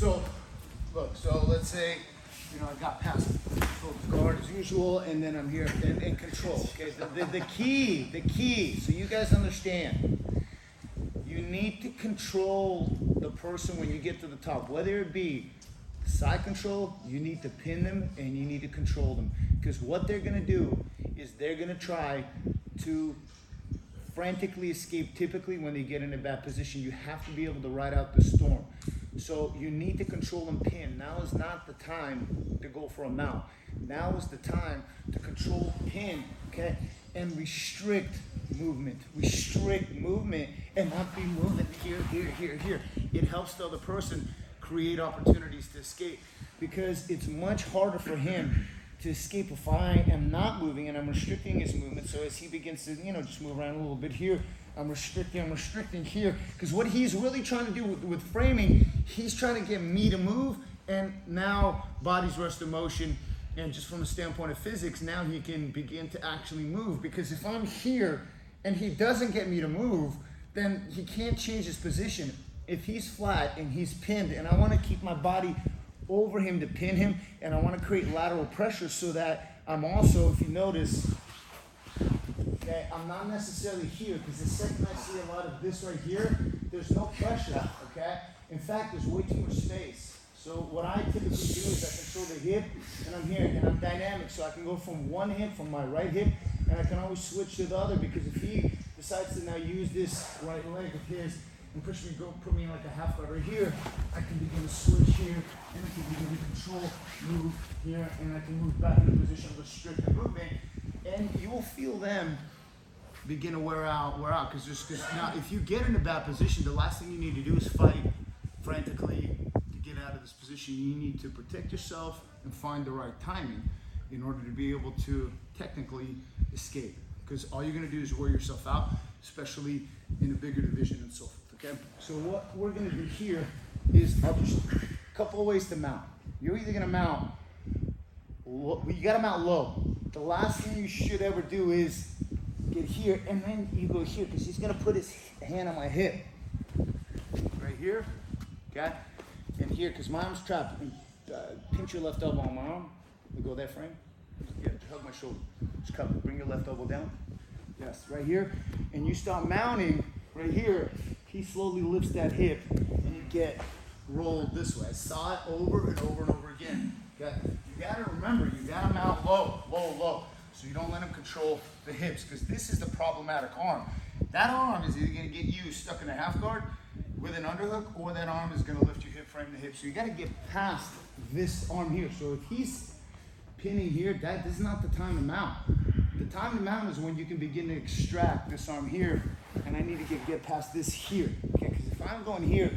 So, look, so let's say, you know, I got past guard as usual, and then I'm here in control, okay? The key, so you guys understand, you need to control the person when you get to the top, whether it be side control, you need to pin them and you need to control them, because what they're gonna do is they're gonna try to frantically escape. Typically when they get in a bad position, you have to be able to ride out the storm. So you need to control and pin. Now is not the time to go for a mount. Now is the time to control, pin, okay, and restrict movement and not be moving here. It helps the other person create opportunities to escape, because it's much harder for him to escape if I am not moving and I'm restricting his movement. So as he begins to, you know, just move around a little bit here, I'm restricting here, because what he's really trying to do with framing, he's trying to get me to move, and now body's rest in motion, and just from the standpoint of physics, now he can begin to actually move, because if I'm here and he doesn't get me to move, then he can't change his position. If he's flat and he's pinned, and I want to keep my body over him to pin him, and I want to create lateral pressure so that I'm also, if you notice, okay, I'm not necessarily here, because the second I see a lot of this right here, there's no pressure, okay? In fact, there's way too much space. So what I typically do is I control the hip, and I'm here, and I'm dynamic, so I can go from one hip, from my right hip, and I can always switch to the other, because if he decides to now use this right leg of his and put me in like a half guard right here, I can begin to switch here, and I can begin to control, move here, and I can move back into position, restrict the movement, and you will feel them begin to wear out, because now if you get in a bad position, the last thing you need to do is fight frantically to get out of this position. You need to protect yourself and find the right timing in order to be able to technically escape, because all you're going to do is wear yourself out, especially in a bigger division and so forth. Okay, so what we're going to do here is a couple of ways to mount. You're either going to mount, you got to mount low. The last thing you should ever do is get here and then you go here, because he's going to put his hand on my hip right here, okay, and here, because my arm's trapped. Pinch your left elbow on my arm. We go that frame. Yeah, hug my shoulder. Just cover. Bring your left elbow down. Yes, right here, and you start mounting right here. He slowly lifts that hip, and you get rolled this way. I saw it over and over and over again. Okay? You gotta remember, you gotta mount low, so you don't let him control the hips, because this is the problematic arm. That arm is either gonna get you stuck in a half guard with an underhook, or that arm is gonna lift your hip frame to hip. So you gotta get past this arm here. So if he's pinning here, this is not the time to mount. The time to mount is when you can begin to extract this arm here, and I need to get past this here, okay? Because if I'm going here,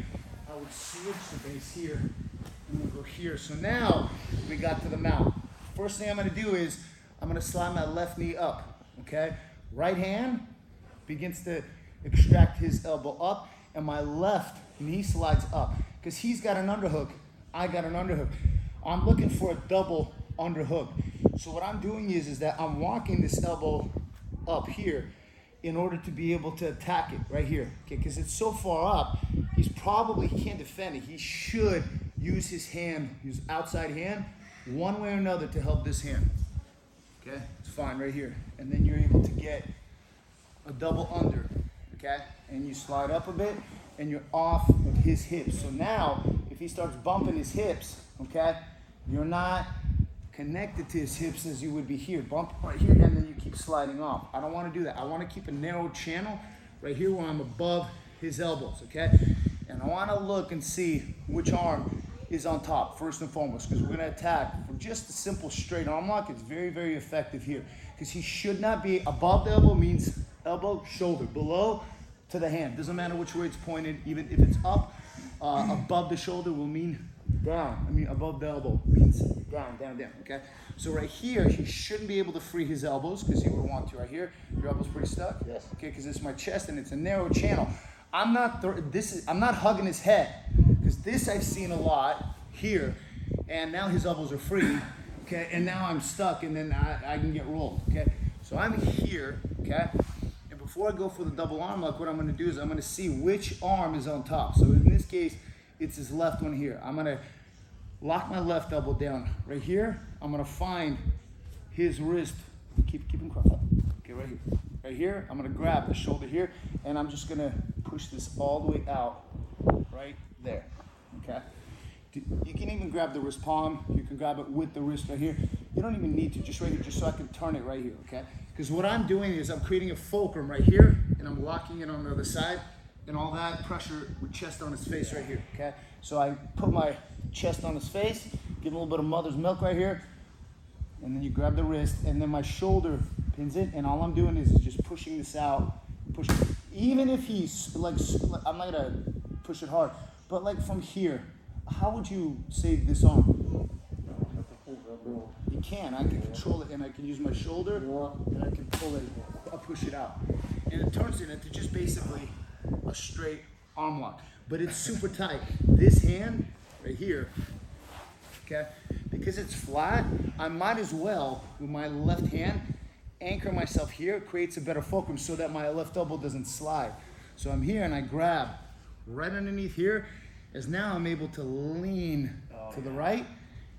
I would switch the base here, and then go here. So now we got to the mount. First thing I'm going to do is I'm going to slide my left knee up, okay? Right hand begins to extract his elbow up, and my left knee slides up, because he's got an underhook, I got an underhook. I'm looking for a double underhook. So what I'm doing is that I'm walking this elbow up here in order to be able to attack it right here, okay? Because it's so far up, he can't defend it. He should use his hand, his outside hand, one way or another to help this hand, okay? It's fine right here. And then you're able to get a double under, okay? And you slide up a bit, and you're off of his hips. So now, if he starts bumping his hips, okay, you're not connected to his hips as you would be here. Bump right here, and then you keep sliding off. I don't want to do that. I want to keep a narrow channel right here where I'm above his elbows, okay? And I want to look and see which arm is on top, first and foremost, because we're going to attack for just a simple straight arm lock. It's very, very effective here, because he should not be above the elbow, means elbow, shoulder, below to the hand. Doesn't matter which way it's pointed, even if it's up, above the shoulder will mean down. Above the elbow means down, okay? So right here, he shouldn't be able to free his elbows, because he would want to right here. Your elbow's pretty stuck? Yes. Okay, because it's my chest and it's a narrow channel. I'm not hugging his head, because this I've seen a lot here, and now his elbows are free, okay? And now I'm stuck, and then I can get rolled, okay? So I'm here, okay? Before I go for the double arm lock, what I'm going to do is I'm going to see which arm is on top. So in this case, it's his left one here. I'm gonna lock my left elbow down right here. I'm gonna find his wrist. Keep him crossed up. Okay, right here. Right here, I'm gonna grab the shoulder here, and I'm just gonna push this all the way out, right there, okay? You can even grab the wrist palm. You can grab it with the wrist right here. You don't even need to, just right here, just so I can turn it right here, okay? Because what I'm doing is I'm creating a fulcrum right here, and I'm locking it on the other side, and all that pressure with chest on his face right here, okay? So I put my chest on his face, give him a little bit of mother's milk right here, and then you grab the wrist, and then my shoulder pins it, and all I'm doing is just pushing this out, pushing. Even if he's like, I'm not gonna push it hard, but like from here, how would you save this arm? You can. I can control it, and I can use my shoulder, and I can pull it. I'll push it out, and it turns it into just basically a straight arm lock. But it's super tight. This hand right here, okay, because it's flat, I might as well with my left hand anchor myself here. Creates a better fulcrum so that my left elbow doesn't slide. So I'm here and I grab right underneath here, as now I'm able to lean to the right,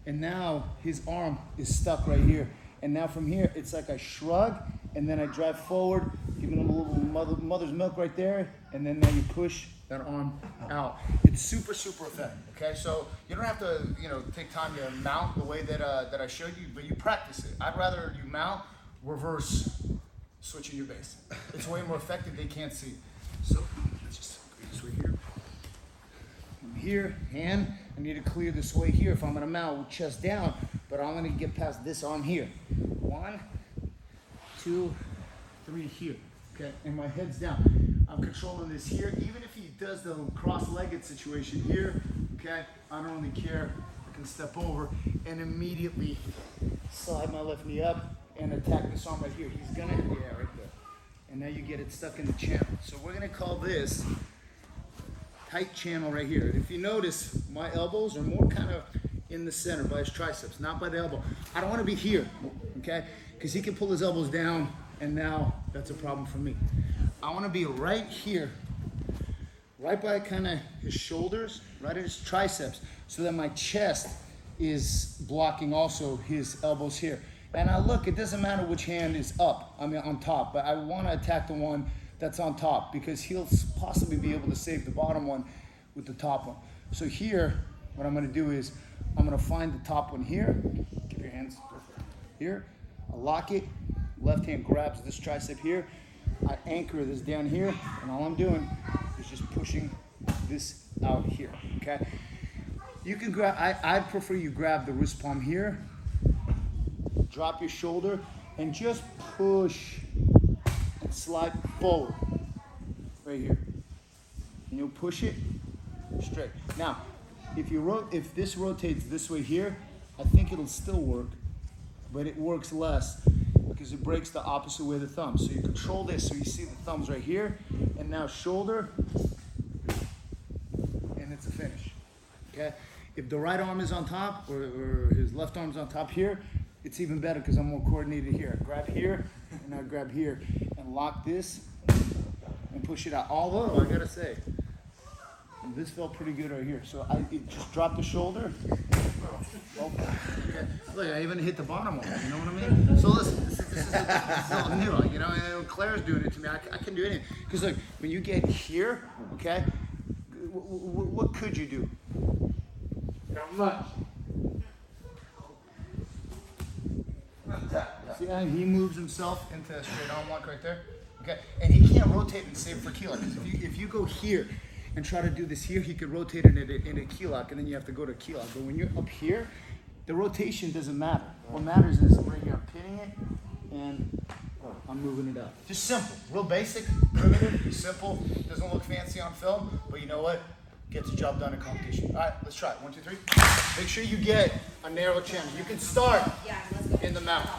and now his arm is stuck right here. And now from here, it's like I shrug, and then I drive forward, giving him a little mother's milk right there, and then now you push that arm out. It's super, super effective, okay? So you don't have to, take time to mount the way that I showed you, but you practice it. I'd rather you mount, reverse, switching your base. It's way more effective, they can't see. So let's just go this way here. I'm here, hand, I need to clear this way here if I'm gonna mount with chest down, but I'm gonna get past this arm here. 1, 2, 3 here, okay? And my head's down. I'm controlling this here. Even if he does the cross-legged situation here, okay, I don't really care. I can step over and immediately slide my left knee up and attack this arm right here. He's gonna, right there. And now you get it stuck in the channel. So we're gonna call this tight channel right here. If you notice, my elbows are more kind of in the center by his triceps, not by the elbow. I don't wanna be here, okay? Because he can pull his elbows down, and now that's a problem for me. I wanna be right here, right by kind of his shoulders, right at his triceps, so that my chest is blocking also his elbows here. And I look, it doesn't matter which hand is up, on top, but I want to attack the one that's on top because he'll possibly be able to save the bottom one with the top one. So here, what I'm going to do is I'm going to find the top one here. Keep your hands here. I'll lock it. Left hand grabs this tricep here. I anchor this down here, and all I'm doing is just pushing this out here, okay? You can grab, I'd prefer you grab the wrist palm here, drop your shoulder, and just push and slide forward, right here. And you'll push it straight. Now, if this rotates this way here, I think it'll still work, but it works less because it breaks the opposite way of the thumb. So you control this, so you see the thumbs right here, and now shoulder, and it's a finish, okay? If the right arm is on top, or his left arm's on top here, it's even better because I'm more coordinated here. I grab here, and I grab here, and lock this, and push it out. Although, I gotta say, this felt pretty good right here. So I just dropped the shoulder. Oh, okay. Look, I even hit the bottom one, you know what I mean? So listen, this is all new, and Claire's doing it to me. I can do anything. Because look, when you get here, okay, what could you do? Not much. See how he moves himself into a straight arm lock right there? Okay, and he can't rotate and save for key lock. If you go here and try to do this here, he could rotate it in a key lock, and then you have to go to key lock. But when you're up here, the rotation doesn't matter. What matters is right here, I'm pinning it, and I'm moving it up. Just simple, real basic, primitive, simple. Doesn't look fancy on film, but you know what? Gets the job done in competition. All right, let's try it. 1, 2, 3. Make sure you get a narrow channel. You can start in the mouth.